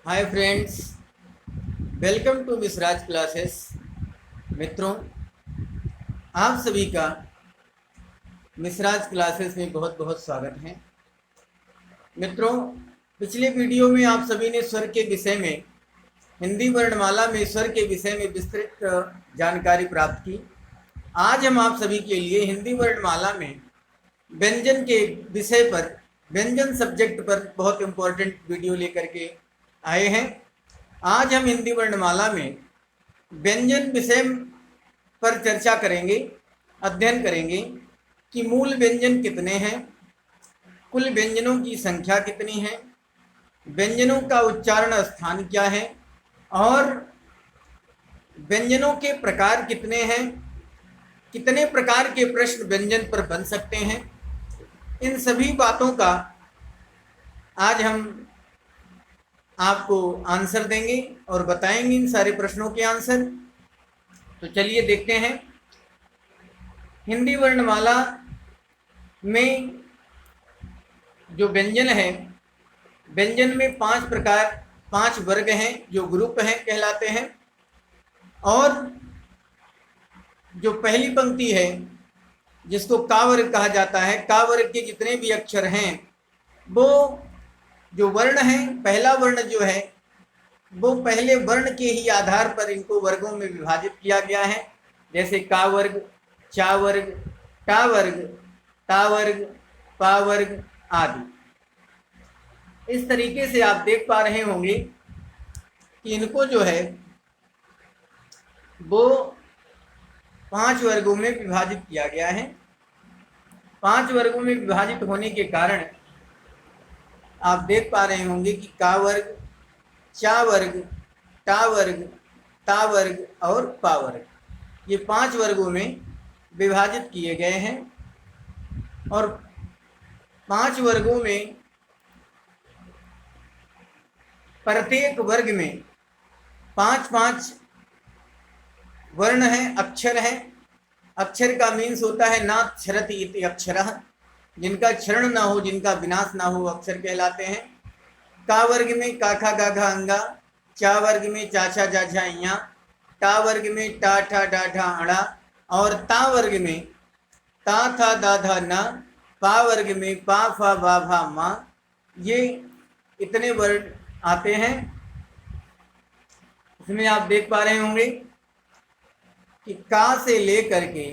Hi friends, welcome to Misraj classes. मित्रों, आप सभी का मिसराज क्लासेस में बहुत बहुत स्वागत है। मित्रों, पिछले वीडियो में आप सभी ने स्वर के विषय में, हिंदी वर्णमाला में स्वर के विषय में विस्तृत जानकारी प्राप्त की। आज हम आप सभी के लिए हिंदी वर्णमाला में व्यंजन के विषय पर, व्यंजन सब्जेक्ट पर बहुत इम्पोर्टेंट वीडियो लेकर के आए हैं। आज हम हिंदी वर्णमाला में व्यंजन विषय पर चर्चा करेंगे, अध्ययन करेंगे कि मूल व्यंजन कितने हैं, कुल व्यंजनों की संख्या कितनी है, व्यंजनों का उच्चारण स्थान क्या है और व्यंजनों के प्रकार कितने हैं, कितने प्रकार के प्रश्न व्यंजन पर बन सकते हैं। इन सभी बातों का आज हम आपको आंसर देंगे और बताएंगे इन सारे प्रश्नों के आंसर। तो चलिए देखते हैं। हिंदी वर्णमाला में जो व्यंजन है, व्यंजन में 5 प्रकार, 5 वर्ग हैं जो ग्रुप हैं कहलाते हैं। और जो पहली पंक्ति है जिसको का वर्ग कहा जाता है, का वर्ग के जितने भी अक्षर हैं वो जो वर्ण है, पहला वर्ण जो है वो पहले वर्ण के ही आधार पर इनको वर्गों में विभाजित किया गया है। जैसे का वर्ग, चा वर्ग, टा वर्ग, ता वर्ग, पा वर्ग आदि। इस तरीके से आप देख पा रहे होंगे कि इनको जो है वो 5 वर्गों में विभाजित किया गया है। 5 वर्गों में विभाजित होने के कारण आप देख पा रहे होंगे कि का वर्ग, चा वर्ग, टा वर्ग, ता वर्ग और पा वर्ग, ये 5 वर्गों में विभाजित किए गए हैं। और 5 वर्गों में प्रत्येक वर्ग में 5-5 वर्ण हैं, अक्षर हैं। अक्षर का मीन्स होता है ना क्षरति इति अक्षरः, जिनका क्षरण ना हो, जिनका विनाश ना हो, अक्षर कहलाते हैं। का वर्ग में का खा गा घा अंगा, चा वर्ग में चा छा जा झा इया, टा वर्ग में टा ठा डा ढा अड़ा और ता वर्ग में ता था दा धा ना, पा वर्ग में पा फा बा भा मा। ये इतने वर्ड आते हैं। इसमें आप देख पा रहे होंगे कि का से लेकर के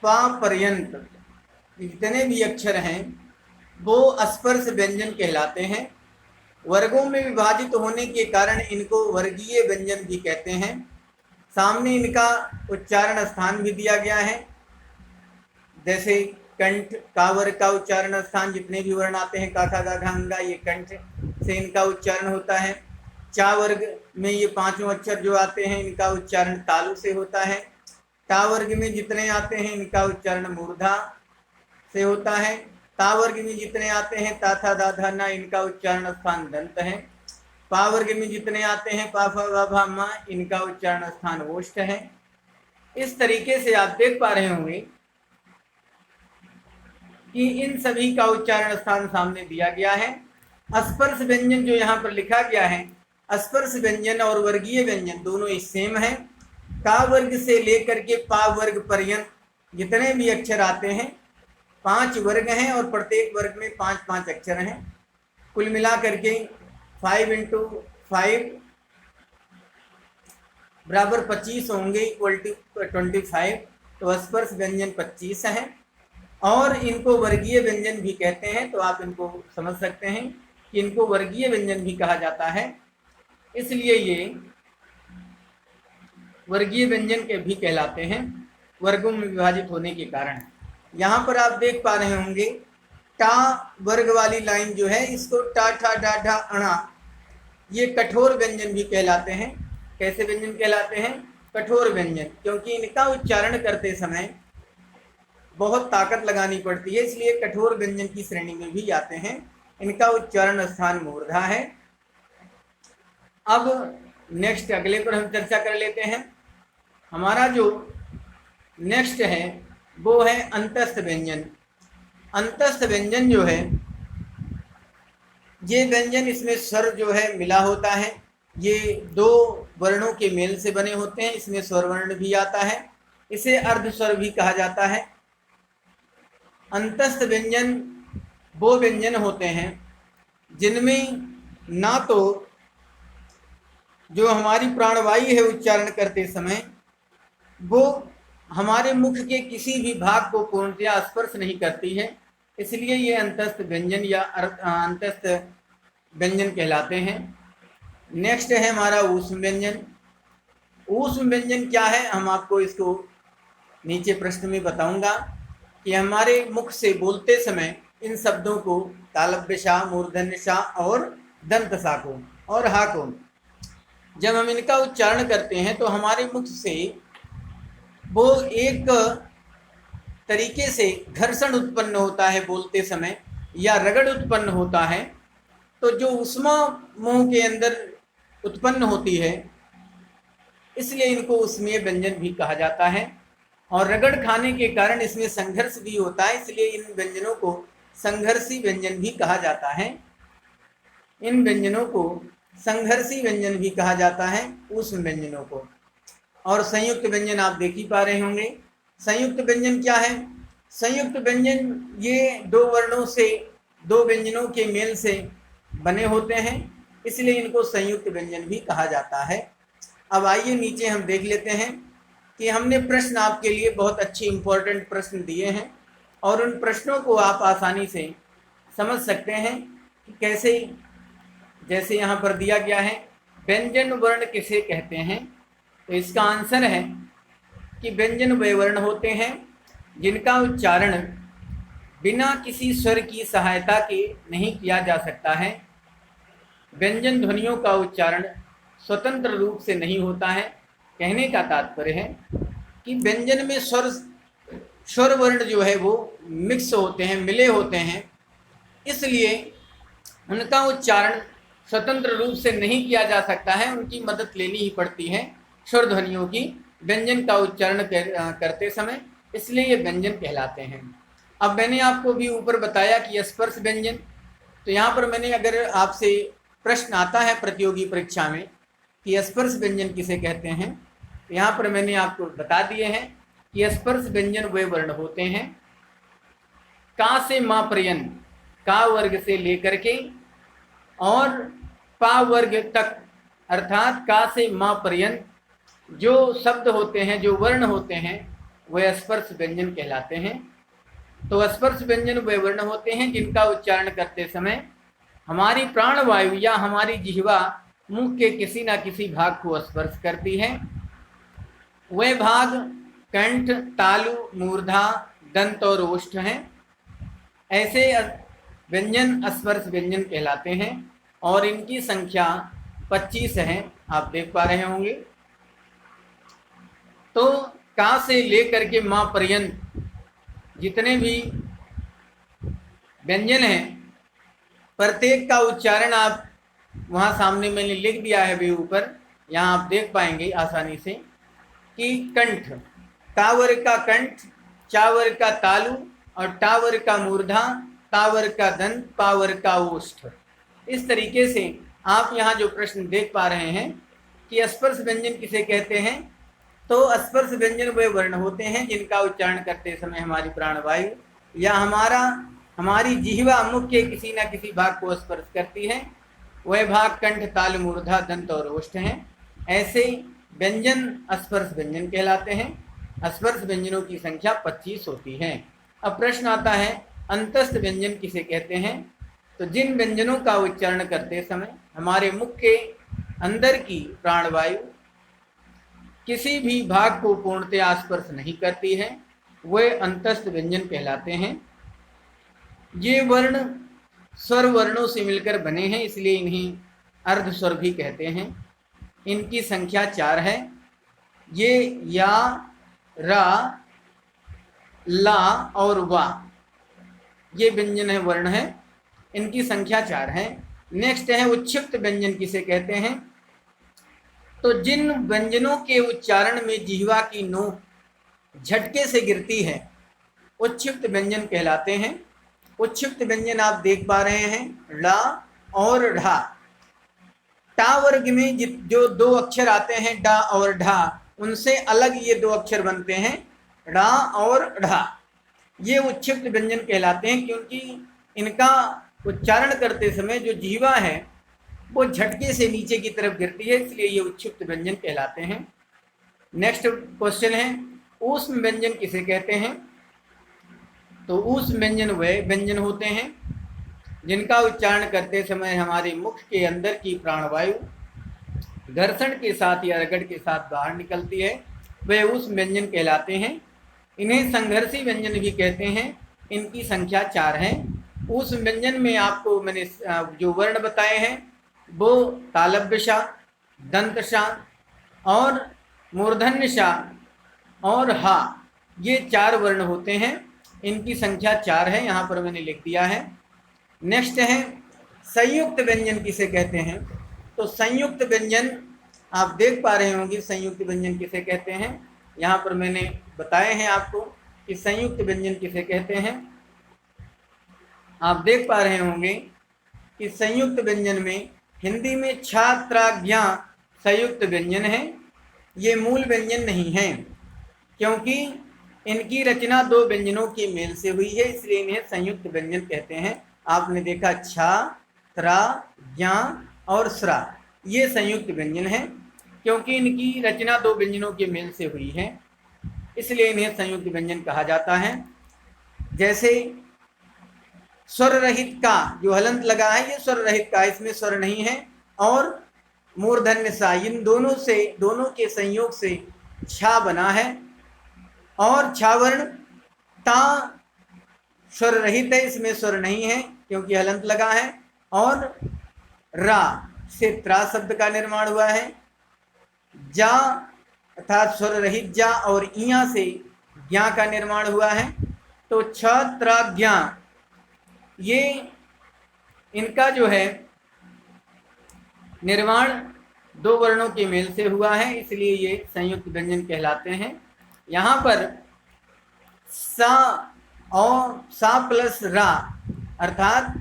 पा पर्यंत जितने भी अक्षर हैं वो स्पर्श व्यंजन कहलाते हैं। वर्गों में विभाजित होने के कारण इनको वर्गीय व्यंजन भी कहते हैं। सामने इनका उच्चारण स्थान भी दिया गया है। जैसे कंठ, का वर्ग का उच्चारण स्थान, जितने भी वर्ण आते हैं का खा गा घा अंगा, ये कंठ से इनका उच्चारण होता है। चा वर्ग में ये 5 अक्षर जो आते हैं इनका उच्चारण तालु से होता है। टा वर्ग में जितने आते हैं इनका उच्चारण मूर्धा से होता है। ता वर्ग में जितने आते हैं ता था दा धा ना, इनका उच्चारण स्थान दंत है। पा वर्ग में जितने आते हैं पा फा वा भा मा, इनका उच्चारण स्थान ओष्ठ है। इस तरीके से आप देख पा रहे होंगे कि इन सभी का उच्चारण स्थान सामने दिया गया है। स्पर्श व्यंजन जो यहाँ पर लिखा गया है, स्पर्श व्यंजन और वर्गीय व्यंजन दोनों ही सेम है। का वर्ग से लेकर के पा वर्ग पर्यंत जितने भी अक्षर आते हैं 5 वर्ग हैं और प्रत्येक वर्ग में 5-5 अक्षर हैं। कुल मिला करके 5 × 5 बराबर 25 होंगे, इक्वल टू 25। तो स्पर्श व्यंजन 25 है और इनको वर्गीय व्यंजन भी कहते हैं। तो आप इनको समझ सकते हैं कि इनको वर्गीय व्यंजन भी कहा जाता है, इसलिए ये वर्गीय व्यंजन के भी कहलाते हैं वर्गों में विभाजित होने के कारण। यहाँ पर आप देख पा रहे होंगे टा वर्ग वाली लाइन जो है, इसको टा ठा डा ढा अणा, ये कठोर व्यंजन भी कहलाते हैं। कैसे व्यंजन कहलाते हैं? कठोर व्यंजन, क्योंकि इनका उच्चारण करते समय बहुत ताकत लगानी पड़ती है, इसलिए कठोर व्यंजन की श्रेणी में भी आते हैं। इनका उच्चारण स्थान मूर्धा है। अब नेक्स्ट अगले पर हम चर्चा कर लेते हैं। हमारा जो नेक्स्ट है वो है अंतस्थ व्यंजन। अंतस्थ व्यंजन जो है ये व्यंजन, इसमें स्वर जो है मिला होता है, ये दो वर्णों के मेल से बने होते हैं, इसमें स्वर वर्ण भी आता है, इसे अर्ध स्वर भी कहा जाता है। अंतस्थ व्यंजन वो व्यंजन होते हैं जिनमें ना तो जो हमारी प्राणवायु है उच्चारण करते समय वो हमारे मुख के किसी भी भाग को पूर्णतया स्पर्श नहीं करती है, इसलिए ये अंतस्थ व्यंजन या अंतस्थ व्यंजन कहलाते हैं। नेक्स्ट है हमारा ऊष्म व्यंजन। ऊष्म व्यंजन क्या है, हम आपको इसको नीचे प्रश्न में बताऊंगा कि हमारे मुख से बोलते समय इन शब्दों को तालव्य सा, मूर्धन्य सा और दंत सा को और हा को जब हम इनका उच्चारण करते हैं तो हमारे मुख से वो एक तरीके से घर्षण उत्पन्न होता है बोलते समय, या रगड़ उत्पन्न होता है। तो जो ऊष्मा मुंह के अंदर उत्पन्न होती है, इसलिए इनको ऊष्मीय व्यंजन भी कहा जाता है। और रगड़ खाने के कारण इसमें संघर्ष भी होता है, इसलिए इन व्यंजनों को संघर्षी व्यंजन भी कहा जाता है। इन व्यंजनों को संघर्षी व्यंजन भी कहा जाता है, ऊष्म व्यंजनों को। और संयुक्त व्यंजन आप देख ही पा रहे होंगे। संयुक्त व्यंजन क्या है? संयुक्त व्यंजन ये दो वर्णों से, दो व्यंजनों के मेल से बने होते हैं, इसलिए इनको संयुक्त व्यंजन भी कहा जाता है। अब आइए नीचे हम देख लेते हैं कि हमने प्रश्न आपके लिए बहुत अच्छे इंपॉर्टेंट प्रश्न दिए हैं और उन प्रश्नों को आप आसानी से समझ सकते हैं कि कैसे। जैसे यहाँ पर दिया गया है, व्यंजन वर्ण किसे कहते हैं, तो इसका आंसर है कि व्यंजन वे वर्ण होते हैं जिनका उच्चारण बिना किसी स्वर की सहायता के नहीं किया जा सकता है। व्यंजन ध्वनियों का उच्चारण स्वतंत्र रूप से नहीं होता है। कहने का तात्पर्य है कि व्यंजन में स्वर वर्ण जो है वो मिक्स होते हैं, मिले होते हैं, इसलिए उनका उच्चारण स्वतंत्र रूप से नहीं किया जा सकता है, उनकी मदद लेनी ही पड़ती है स्वर ध्वनियों की व्यंजन का उच्चारण करते समय, इसलिए ये व्यंजन कहलाते हैं। अब मैंने आपको भी ऊपर बताया कि स्पर्श व्यंजन, तो यहाँ पर मैंने, अगर आपसे प्रश्न आता है प्रतियोगी परीक्षा में कि स्पर्श व्यंजन किसे कहते हैं, तो यहाँ पर मैंने आपको बता दिए हैं कि स्पर्श व्यंजन वे वर्ण होते हैं का से मां पर्यंत, का वर्ग से लेकर के और पा वर्ग तक, अर्थात का से मां पर्यंत जो शब्द होते हैं, जो वर्ण होते हैं, वे स्पर्श व्यंजन कहलाते हैं। तो स्पर्श व्यंजन वे वर्ण होते हैं जिनका उच्चारण करते समय हमारी प्राणवायु या हमारी जिह्वा मुख के किसी न किसी भाग को स्पर्श करती है। वे भाग कंठ, तालु, मूर्धा, दंत और ओष्ठ हैं। ऐसे व्यंजन स्पर्श व्यंजन कहलाते हैं और इनकी संख्या 25 है, आप देख पा रहे होंगे। तो का से लेकर के मां पर्यंत जितने भी व्यंजन हैं, प्रत्येक का उच्चारण आप वहाँ सामने मैंने लिख दिया है भी ऊपर, यहाँ आप देख पाएंगे आसानी से कि कंठ, टावर का कंठ, चावर का तालु और टावर का मूर्धा, तावर का दंत, पावर का ओष्ठ। इस तरीके से आप यहाँ जो प्रश्न देख पा रहे हैं कि स्पर्श व्यंजन किसे कहते हैं, तो स्पर्श व्यंजन वे वर्ण होते हैं जिनका उच्चारण करते समय हमारी प्राणवायु या हमारी जिह्वा मुख के किसी न किसी भाग को स्पर्श करती है। वह भाग कंठ, ताल, मूर्धा, दंत और ओष्ठ हैं। ऐसे व्यंजन स्पर्श व्यंजन कहलाते हैं। स्पर्श व्यंजनों की संख्या 25 होती है। अब प्रश्न आता है, अंतस्थ व्यंजन किसे कहते हैं, तो जिन व्यंजनों का उच्चारण करते समय हमारे मुख के अंदर की प्राणवायु किसी भी भाग को पूर्णतया स्पर्श नहीं करती है, वे अंतस्थ व्यंजन कहलाते हैं। ये वर्ण स्वर वर्णों से मिलकर बने हैं, इसलिए इन्हें अर्ध स्वर भी कहते हैं। इनकी संख्या 4 है। ये या, रा, ला और वा, ये व्यंजन है, वर्ण है, इनकी संख्या 4 है। नेक्स्ट है उच्छिप्त व्यंजन किसे कहते हैं, तो जिन व्यंजनों के उच्चारण में जिह्वा की नोक झटके से गिरती है, उच्छिप्त व्यंजन कहलाते हैं। उच्छिप्त व्यंजन आप देख पा रहे हैं, ला और ढा। टा वर्ग में जो दो अक्षर आते हैं डा और ढा, उनसे अलग ये दो अक्षर बनते हैं ढा और ढा। ये उच्छिष्ट व्यंजन कहलाते हैं, क्योंकि इनका उच्चारण करते समय जो जीवा है वो झटके से नीचे की तरफ गिरती है, इसलिए ये उच्छिष्ट व्यंजन कहलाते हैं। नेक्स्ट क्वेश्चन है, ऊष्म व्यंजन किसे कहते हैं? तो ऊष्म व्यंजन वे व्यंजन होते हैं जिनका उच्चारण करते समय हमारे मुख के अंदर की प्राणवायु घर्षण के साथ या रगड़ के साथ बाहर निकलती है, वे ऊष्म व्यंजन कहलाते हैं। इन्हें संघर्षी व्यंजन भी कहते हैं। इनकी संख्या 4 है। ऊष्म व्यंजन में आपको मैंने जो वर्ण बताए हैं वो तालव्यशा, दंतशा और मूर्धन्यशा और हा, ये 4 वर्ण होते हैं। इनकी संख्या 4 है, यहाँ पर मैंने लिख दिया है। नेक्स्ट है संयुक्त व्यंजन किसे कहते हैं? तो संयुक्त व्यंजन आप देख पा रहे होंगे, संयुक्त व्यंजन किसे कहते हैं। यहाँ पर मैंने बताए हैं आपको कि संयुक्त व्यंजन किसे कहते हैं। आप देख पा रहे होंगे कि संयुक्त व्यंजन में हिंदी में छात्राज्ञा संयुक्त व्यंजन है। ये मूल व्यंजन नहीं है, क्योंकि इनकी रचना 2 व्यंजनों की मेल से हुई है, इसलिए इन्हें संयुक्त व्यंजन कहते हैं। आपने देखा छा, त्रा, ज्ञा और स्रा, ये संयुक्त व्यंजन है, क्योंकि इनकी रचना 2 व्यंजनों के मेल से हुई है, इसलिए इन्हें संयुक्त व्यंजन कहा जाता है। जैसे स्वर रहित का जो हलंत लगा है, ये स्वर रहित का, इसमें स्वर नहीं है। और मूर्धन्य सा, इन दोनों के संयोग से छा बना है। और छावर्ण ता स्वर रहित है, इसमें स्वर नहीं है क्योंकि हलंत लगा है। और रा से त्रा शब्द का निर्माण हुआ है। जा अर्थात स्वर रहित जा और इया से ज्ञा का निर्माण हुआ है। तो छ त्रा ज्ञा, ये इनका जो है निर्माण 2 वर्णों के मेल से हुआ है, इसलिए ये संयुक्त व्यंजन कहलाते हैं। यहाँ पर सा और सा प्लस रा अर्थात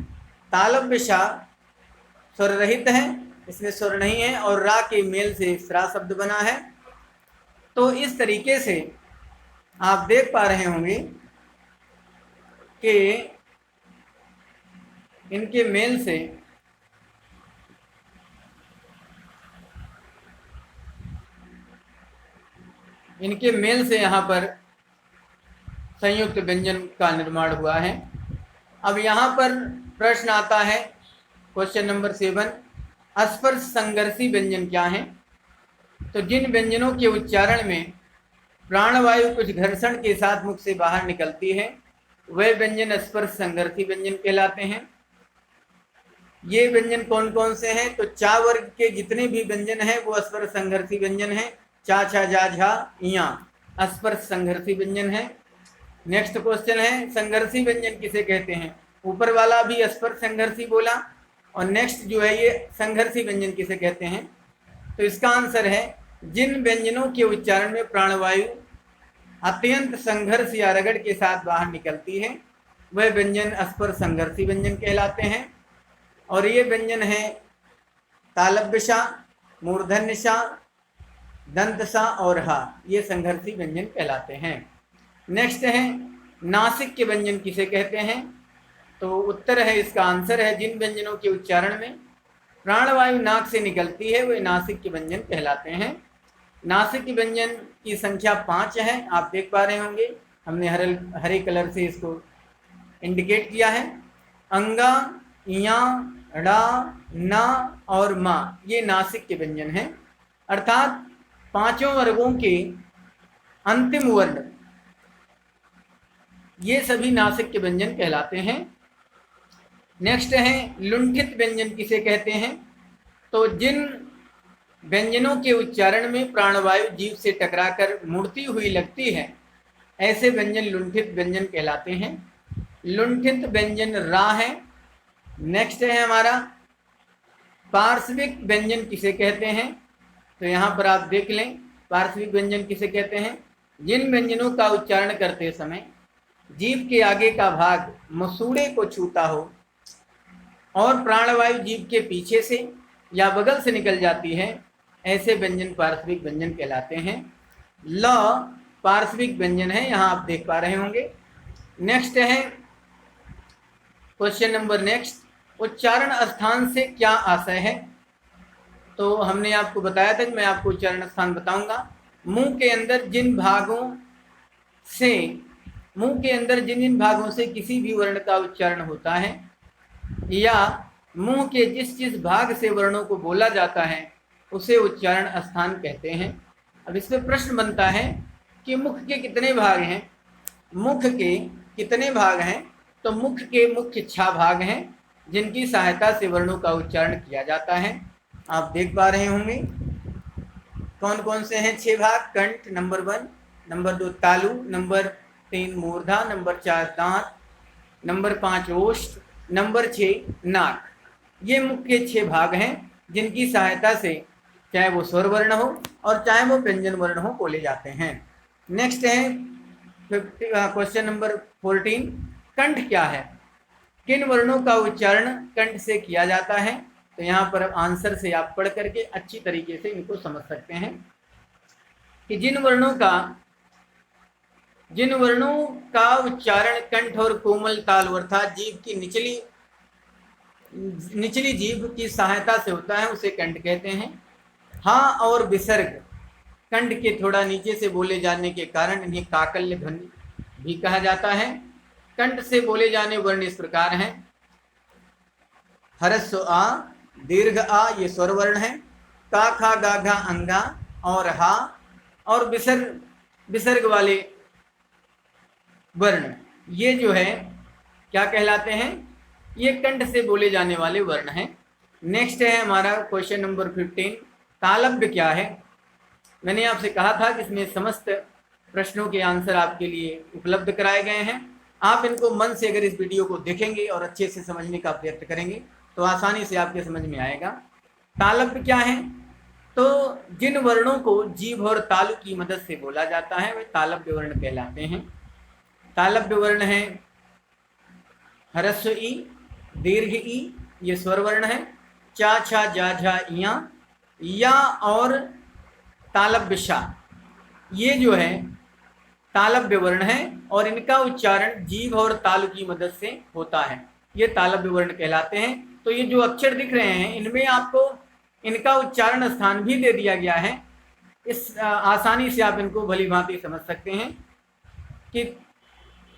तालव्य शा स्वर रहित है, इसमें स्वर नहीं है, और रा के मेल से स्रा शब्द बना है। तो इस तरीके से आप देख पा रहे होंगे कि इनके मेल से यहाँ पर संयुक्त व्यंजन का निर्माण हुआ है। अब यहाँ पर प्रश्न आता है, क्वेश्चन नंबर 7, स्पर्श संघर्षी व्यंजन क्या है? तो जिन व्यंजनों के उच्चारण में प्राणवायु कुछ घर्षण के साथ मुख से बाहर निकलती है, वे व्यंजन स्पर्श संघर्षी व्यंजन कहलाते हैं। ये व्यंजन कौन कौन से हैं? तो चा वर्ग के जितने भी व्यंजन हैं वो स्पर्श संघर्षी व्यंजन हैं। चा, छा, जा, झा, इया स्पर्श संघर्षी व्यंजन है। नेक्स्ट क्वेश्चन है, संघर्षी व्यंजन किसे कहते हैं? ऊपर वाला भी स्पर्श संघर्षी बोला, और नेक्स्ट जो है ये संघर्षी व्यंजन किसे कहते हैं? तो इसका आंसर है जिन व्यंजनों के उच्चारण में प्राणवायु अत्यंत संघर्ष या रगड़ के साथ बाहर निकलती है, वह व्यंजन स्पर्श संघर्षी व्यंजन कहलाते हैं। और ये व्यंजन है तालव्यशा, मूर्धन्यशा, दंतशा और हा, ये संघर्षी व्यंजन कहलाते हैं। नेक्स्ट है नासिक के व्यंजन किसे कहते हैं? तो उत्तर है, इसका आंसर है जिन व्यंजनों के उच्चारण में प्राणवायु नाक से निकलती है वे नासिक के व्यंजन कहलाते हैं। नासिक के व्यंजन की संख्या 5 है, आप देख पा रहे होंगे, हमने हरे कलर से इसको इंडिकेट किया है। अंगा, इया, ड़ा, ना और मा, ये नासिक के व्यंजन हैं, अर्थात 5 वर्गों के अंतिम वर्ण ये सभी नासिक के व्यंजन कहलाते हैं। नेक्स्ट है लुंठित व्यंजन किसे कहते हैं? तो जिन व्यंजनों के उच्चारण में प्राणवायु जीभ से टकराकर मुड़ती हुई लगती है, ऐसे व्यंजन लुंठित व्यंजन कहलाते हैं। लुंठित व्यंजन रा है। नेक्स्ट है हमारा पार्श्विक व्यंजन किसे कहते हैं? तो यहाँ पर आप देख लें, पार्श्विक व्यंजन किसे कहते हैं? जिन व्यंजनों का उच्चारण करते समय जीभ के आगे का भाग मसूड़े को छूता हो, और प्राणवायु जीभ के पीछे से या बगल से निकल जाती है, ऐसे व्यंजन पार्श्विक व्यंजन कहलाते हैं। ल पार्श्विक व्यंजन है, यहाँ आप देख पा रहे होंगे। नेक्स्ट है क्वेश्चन नंबर नेक्स्ट, उच्चारण स्थान से क्या आशय है? तो हमने आपको बताया था कि मैं आपको उच्चारण स्थान बताऊंगा। मुंह के अंदर जिन भागों से किसी भी वर्ण का उच्चारण होता है या मुंह के जिस भाग से वर्णों को बोला जाता है उसे उच्चारण स्थान कहते हैं। अब इसमें प्रश्न बनता है कि मुख के कितने भाग हैं? मुख के कितने भाग हैं? तो मुख के मुख्य 6 भाग हैं जिनकी सहायता से वर्णों का उच्चारण किया जाता है। आप देख पा रहे होंगे कौन कौन से हैं 6 भाग। कंठ नंबर 1, नंबर 2 तालु, नंबर 3 मूर्धा, नंबर 4 दांत, नंबर 5 ओष्ठ, नंबर 6 नाक। ये मुख्य 6 भाग हैं जिनकी सहायता से चाहे वो स्वर वर्ण हो और चाहे वो व्यंजन वर्ण हो बोले जाते हैं। नेक्स्ट है क्वेश्चन नंबर 14, कंठ क्या है? किन वर्णों का उच्चारण कंठ से किया जाता है? तो यहाँ पर आंसर से आप पढ़ करके अच्छी तरीके से इनको समझ सकते हैं कि जिन वर्णों का उच्चारण कंठ और कोमल ताल अर्थात जीभ की निचली जीभ की सहायता से होता है उसे कंठ कहते हैं। हाँ और विसर्ग कंठ के थोड़ा नीचे से बोले जाने के कारण इन्हें काकल्य ध्वनि भी कहा जाता है। कंठ से बोले जाने वर्ण इस प्रकार हैं, हरस्व आ, दीर्घ आ ये स्वर वर्ण है, का खा गा घा अंगा और हा, और विसर्ग वाले वर्ण ये जो है क्या कहलाते हैं? ये कंठ से बोले जाने वाले वर्ण हैं। नेक्स्ट है हमारा क्वेश्चन नंबर 15, तालव्य क्या है? मैंने आपसे कहा था कि इसमें समस्त प्रश्नों के आंसर आपके लिए उपलब्ध कराए गए हैं। आप इनको मन से अगर इस वीडियो को देखेंगे और अच्छे से समझने का प्रयत्न करेंगे तो आसानी से आपके समझ में आएगा। तालव्य क्या है? तो जिन वर्णों को जीभ और तालु की मदद से बोला जाता है वे तालव्य वर्ण कहलाते हैं। तालव्य वर्ण है ह्रस्व ई, दीर्घ ई ये स्वर वर्ण है, चा छा जा झा इया, या और तालव्य शा ये जो है तालव्य वर्ण है और इनका उच्चारण जीभ और तालु की मदद से होता है। ये तालव्य वर्ण कहलाते हैं। तो ये जो अक्षर दिख रहे हैं इनमें आपको इनका उच्चारण स्थान भी दे दिया गया है। इस आसानी से आप इनको भली भांति समझ सकते हैं कि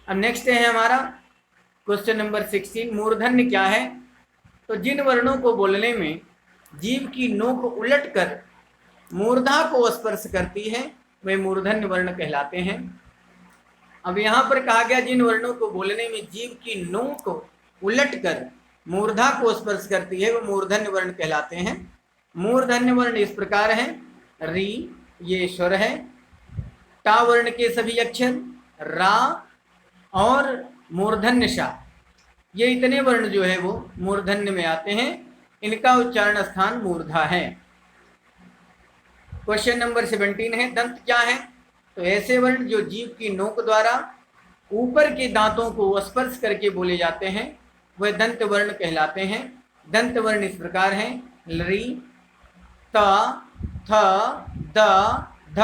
अब नेक्स्ट है हमारा क्वेश्चन नंबर 16, मूर्धन्य क्या है? तो जिन वर्णों को बोलने में जीभ की नोक उलटकर मूर्धा को स्पर्श करती है वे मूर्धन्य वर्ण कहलाते हैं। अब यहाँ पर कहा गया जिन वर्णों को बोलने में जीभ की नोक उलटकर मूर्धा को स्पर्श करती है वो मूर्धन्य वर्ण कहलाते हैं। मूर्धन्य वर्ण इस प्रकार है, री ये स्वर है, टा वर्ण के सभी अक्षर, रा और मूर्धन्य शा ये इतने वर्ण जो है वो मूर्धन्य में आते हैं। इनका उच्चारण स्थान मूर्धा है। क्वेश्चन नंबर 17 है, दंत क्या है? तो ऐसे वर्ण जो जीभ की नोक द्वारा ऊपर के दांतों को स्पर्श करके बोले जाते हैं वह दंत वर्ण कहलाते हैं। दंत वर्ण इस प्रकार हैं, री, त, थ, द, ध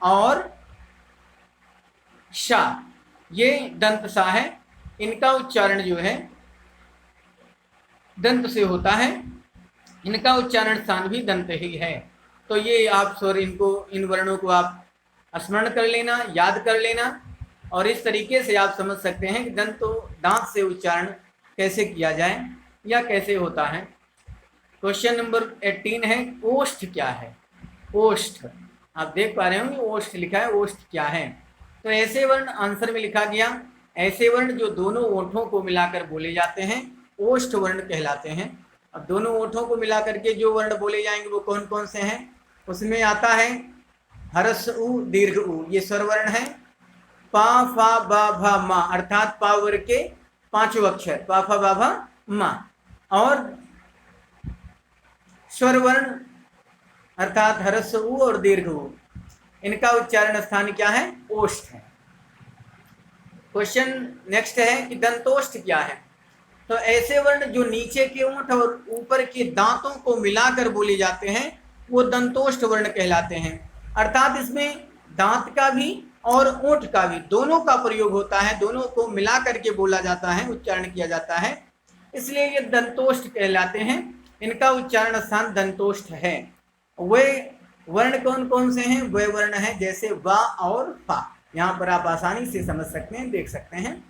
और शा ये दंत सा है। इनका उच्चारण जो है दंत से होता है, इनका उच्चारण स्थान भी दंत ही है। तो ये आप स्वर इन वर्णों को आप स्मरण कर लेना, याद कर लेना और इस तरीके से आप समझ सकते हैं कि दांत से उच्चारण कैसे किया जाए या कैसे होता है। क्वेश्चन नंबर 18 है, ओष्ठ क्या है? ओष्ठ आप देख पा रहे होंगे ओष्ठ लिखा है, ओष्ठ क्या है? तो ऐसे वर्ण आंसर में लिखा गया, ऐसे वर्ण जो दोनों ओठों को मिलाकर बोले जाते हैं ओष्ठ वर्ण कहलाते हैं। अब दोनों ओठों को मिलाकर के जो वर्ण बोले जाएंगे वो कौन कौन से हैं? उसमें आता है हरस उ, दीर्घ उ ये स्वर वर्ण है, पा फा बा भा मा अर्थात पा वर्ग के 5 अक्षर पा फा बा भा मा, और स्वर वर्ण अर्थात हरस उ और दीर्घ उ इनका उच्चारण स्थान क्या है? ओष्ठ है। क्वेश्चन नेक्स्ट है कि दंतोष्ठ क्या है? तो ऐसे वर्ण जो नीचे के ओंठ और ऊपर के दांतों को मिलाकर बोले जाते हैं वो दंतोष्ठ वर्ण कहलाते हैं। अर्थात इसमें दांत का भी और ओंठ का भी दोनों का प्रयोग होता है, दोनों को मिला करके बोला जाता है, उच्चारण किया जाता है, इसलिए ये दंतोष्ठ कहलाते हैं। इनका उच्चारण स्थान दंतोष्ठ है। वे वर्ण कौन कौन से हैं? वे वर्ण हैं जैसे वा और फा। यहाँ पर आप आसानी से समझ सकते हैं, देख सकते हैं।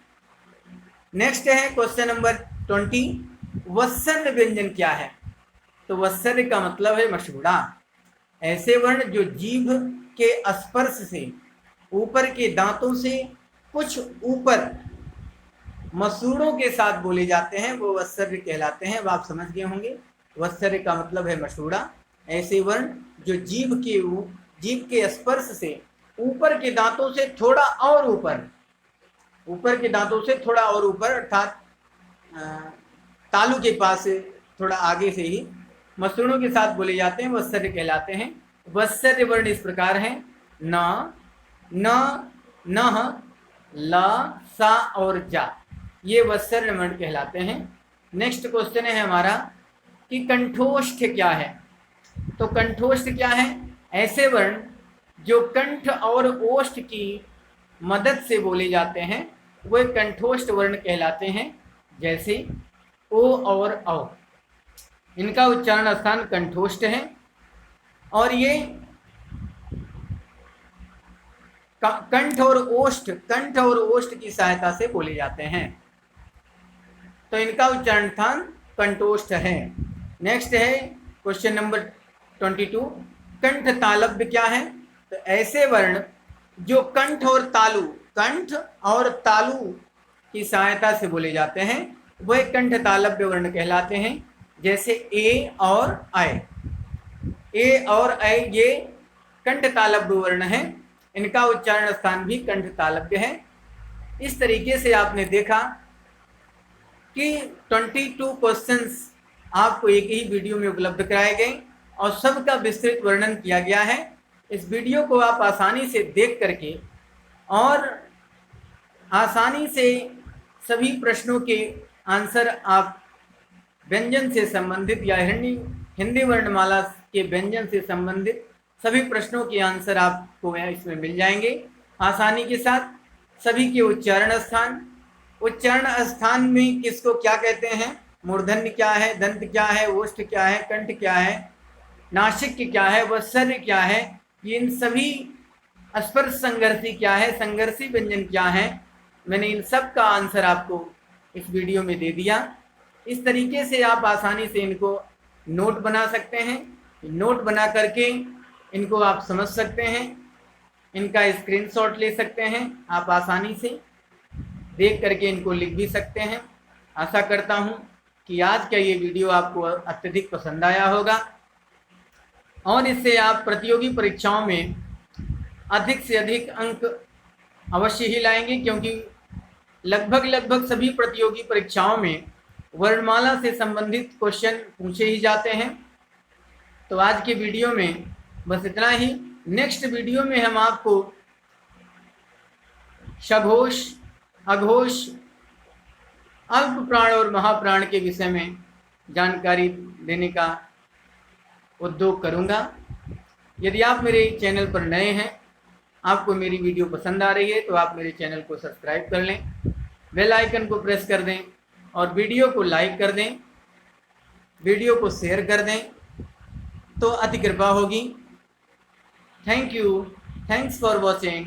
नेक्स्ट है क्वेश्चन नंबर 20, वत्सर्य व्यंजन क्या है? तो वत्सर्य का मतलब है मशहूरा। ऐसे वर्ण जो जीभ के स्पर्श से ऊपर के दांतों से कुछ ऊपर मसूड़ों के साथ बोले जाते हैं वो वत्सर्य कहलाते हैं। वो आप समझ गए होंगे। वत्सर्य का मतलब है मशहूरा। ऐसे वर्ण जो जीभ के स्पर्श से ऊपर के दांतों से थोड़ा और ऊपर के दांतों से थोड़ा और ऊपर अर्थात तालू के पास से थोड़ा आगे से ही मसूड़ों के साथ बोले जाते हैं, वत्सर्य कहलाते हैं। वत्सर्य वर्ण इस प्रकार हैं न, न, नह, ला, सा और जा, ये वत्सर्य वर्ण कहलाते हैं। नेक्स्ट क्वेश्चन है हमारा कि कंठोष्ठ क्या है? तो कंठोष्ठ क्या है? ऐसे वर्ण जो कंठ और ओष्ठ की मदद से बोले जाते हैं वे कंठोष्ठ वर्ण कहलाते हैं, जैसे ओ और औ। इनका उच्चारण स्थान कंठोष्ठ है और ये कंठ और ओष्ठ की सहायता से बोले जाते हैं, तो इनका उच्चारण स्थान कंठोष्ठ है। नेक्स्ट है क्वेश्चन नंबर 22, कंठ तालव्य क्या है? तो ऐसे वर्ण जो कंठ और तालु की सहायता से बोले जाते हैं वह कंठ तालव्य वर्ण कहलाते हैं, जैसे ए और ऐ। ये कंठ तालव्य वर्ण है, इनका उच्चारण स्थान भी कंठ तालव्य है। इस तरीके से आपने देखा कि 22 क्वेश्चंस आपको एक ही वीडियो में उपलब्ध कराए गए और सबका विस्तृत वर्णन किया गया है। इस वीडियो को आप आसानी से देख करके और आसानी से सभी प्रश्नों के आंसर आप व्यंजन से संबंधित या हिंदी वर्णमाला के व्यंजन से संबंधित सभी प्रश्नों के आंसर आपको इसमें मिल जाएंगे आसानी के साथ। सभी के उच्चारण स्थान में किसको क्या कहते हैं, मूर्धन्य क्या है, दंत क्या है, ओष्ठ क्या है, कंठ क्या है, नासिक क्या है, वत्सर्य क्या है, इन सभी स्पर्श संघर्षी क्या है, संघर्षी व्यंजन क्या है, मैंने इन सब का आंसर आपको इस वीडियो में दे दिया। इस तरीके से आप आसानी से इनको नोट बना सकते हैं, नोट बना करके इनको आप समझ सकते हैं, इनका स्क्रीनशॉट ले सकते हैं, आप आसानी से देख करके इनको लिख भी सकते हैं। आशा करता हूं कि आज का ये वीडियो आपको अत्यधिक पसंद आया होगा और इससे आप प्रतियोगी परीक्षाओं में अधिक से अधिक अंक अवश्य ही लाएंगे, क्योंकि लगभग सभी प्रतियोगी परीक्षाओं में वर्णमाला से संबंधित क्वेश्चन पूछे ही जाते हैं। तो आज के वीडियो में बस इतना ही। नेक्स्ट वीडियो में हम आपको सघोष, अघोष, अल्प प्राण और महाप्राण के विषय में जानकारी देने का उद्योग करूंगा। यदि आप मेरे चैनल पर नए हैं, आपको मेरी वीडियो पसंद आ रही है तो आप मेरे चैनल को सब्सक्राइब कर लें, बेल आइकन को प्रेस कर दें और वीडियो को लाइक कर दें, वीडियो को शेयर कर दें तो अति कृपा होगी। Thank you, thanks for watching.